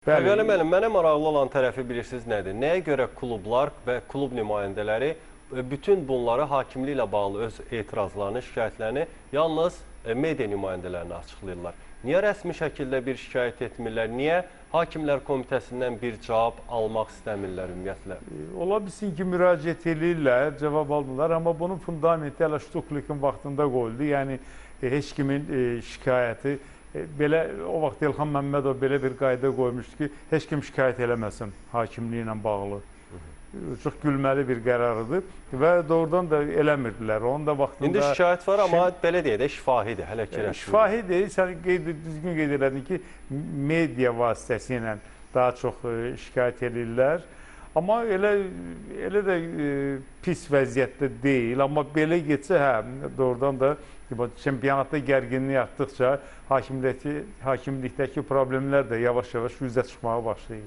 Pəqanə müəllim, mənə maraqlı olan tərəfi bilirsiniz nədir? Nəyə görə klublar və klub nümayəndələri bütün bunları hakimlik ilə bağlı öz etirazlarını, şikayətlərini yalnız media nümayəndələrinə açıqlayırlar? Niyə rəsmi şəkildə bir şikayət etmirlər? Niyə Hakimlər Komitəsindən bir cavab almaq istəmirlər ümumiyyətlə? Ola bilsin ki, müraciət edirlər, cavab almırlar, amma bunun fundamenti hələ Ştuklikin vaxtında qoyuldu. Yəni, heç kimin şikayəti, belə o vaxt Elxan Məmmədov belə bir qayda qoymuşdu ki, heç kim şikayət eləməsin hakimliyi ilə bağlı. Çox gülməli bir qərarıdır və doğrudan da eləmirdilər. Onun da vaxtında... İndi şikayət var, amma belə deyək də şifahidir, hələ ki rəsmi. Şifahidir, sən düzgün qeyd elədin ki, media vasitəsilə daha çox şikayət edirlər. Amma elə də pis vəziyyətdə deyil. Amma belə getsə, hə, doğrudan da çempionatda gərginlik artdıqca hakimlikdəki problemlər də yavaş-yavaş üzə çıxmağa başlayır.